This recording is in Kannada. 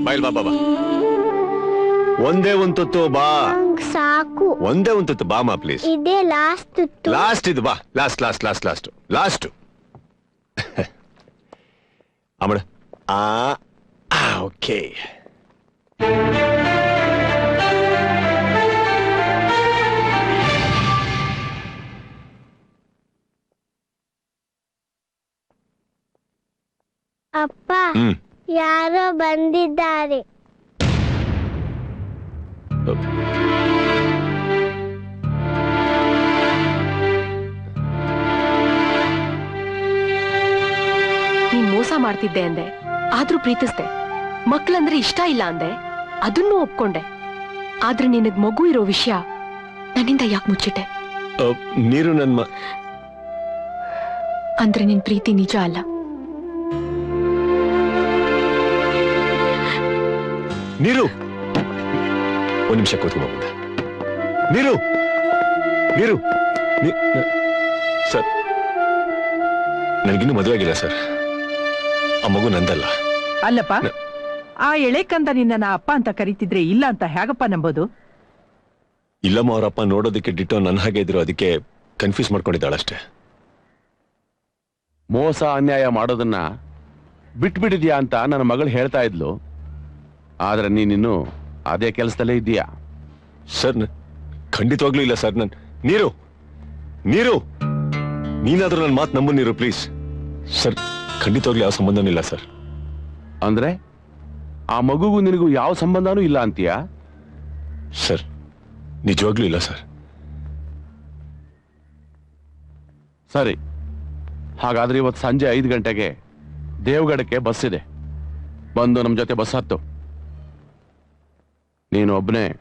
ಬಾಯ್ ಬಾ ಬಾ ಒಂದೇ ಒಂದು ತುತ್ತು ಬಾ ಸಾಕು ಒಂದೇ ಒಂದು ತುತ್ತು ಬಾ ಮಾ ಪ್ಲೀಸ್ ಇದೇ ಲಾಸ್ಟ್ ತುತ್ತು ಲಾಸ್ಟ್ ಇದು ಬಾ last last last last last ಆಮಡ ಓಕೆ ಅಪ್ಪ ಯಾರೋ ಬಂದಿದ್ದಾರೆ ನೀನ್ ಮೋಸ ಮಾಡ್ತಿದ್ದೆ ಅಂದೆ ಆದ್ರೂ ಪ್ರೀತಿಸ್ದೆ ಮಕ್ಳಂದ್ರೆ ಇಷ್ಟ ಇಲ್ಲ ಅಂದೆ ಅದನ್ನೂ ಒಪ್ಕೊಂಡೆ ಆದ್ರೆ ನಿನಗ್ ಮಗು ಇರೋ ವಿಷಯ ನನ್ನಿಂದ ಯಾಕೆ ಮುಚ್ಚಿಟ್ಟೆ ನೀರು ನನ್ನ ಅಂದ್ರೆ ನಿನ್ ಪ್ರೀತಿ ನಿಜ ಅಲ್ಲ ನೀರು ಒಂದು ನಿಮಿಷ ಕೂತ್ಕೊಂಡು ನೀರು ನೀರು ಸರ್ ನನಗಿನ್ನೂ ಮದುವೆ ಆಗಿಲ್ಲ ಸರ್ ಆ ಮಗು ನಂದಲ್ಲ ಅಲ್ಲಪ್ಪ ಆ ಎಳೆಕಂದ ನಿನ್ನ ಅಪ್ಪ ಅಂತ ಕರೀತಿದ್ರೆ ಇಲ್ಲ ಅಂತ ಹೇಗಪ್ಪ ನಂಬೋದು ಇಲ್ಲಮ್ಮ ಅವರಪ್ಪ ನೋಡೋದಕ್ಕೆ ಡಿಟೋ ನನ್ನ ಹಾಗೆ ಇದ್ರು ಅದಕ್ಕೆ ಕನ್ಫ್ಯೂಸ್ ಮಾಡ್ಕೊಂಡಿದ್ದಾಳಷ್ಟೇ ಮೋಸ ಅನ್ಯಾಯ ಮಾಡೋದನ್ನ ಬಿಟ್ಬಿಟ್ಟಿದ್ಯಾ ಅಂತ ನನ್ನ ಮಗಳು ಹೇಳ್ತಾ ಇದ್ಲು ಆದ್ರೆ ನೀನಿನ್ನು ಅದೇ ಕೆಲಸದಲ್ಲೇ ಇದ್ದೀಯಾ ಸರ್ ಖಂಡಿತವಾಗ್ಲೂ ಇಲ್ಲ ಸರ್ ನೀರು ನೀರು ನೀನಾದ್ರೂ ನನ್ನ ಮಾತು ನಂಬು ನೀರು ಪ್ಲೀಸ್ ಸರ್ ಖಂಡಿತವಾಗ್ಲೂ ಯಾವ ಸಂಬಂಧನೂ ಇಲ್ಲ ಸರ್ ಅಂದ್ರೆ ಆ ಮಗುಗೂ ನಿನಗೂ ಯಾವ ಸಂಬಂಧನೂ ಇಲ್ಲ ಅಂತೀಯಾ ಸರ್ ನಿಜವಾಗ್ಲೂ ಇಲ್ಲ ಸರ್ ಸರಿ ಹಾಗಾದ್ರೆ ಇವತ್ತು ಸಂಜೆ 5 ಗಂಟೆಗೆ ದೇವಗಢಕ್ಕೆ ಬಸ್ ಇದೆ ಬಂದು ನಮ್ಮ ಜೊತೆ ಬಸ್ ಹತ್ತು ನೀನು ಒಬ್ಬನೇ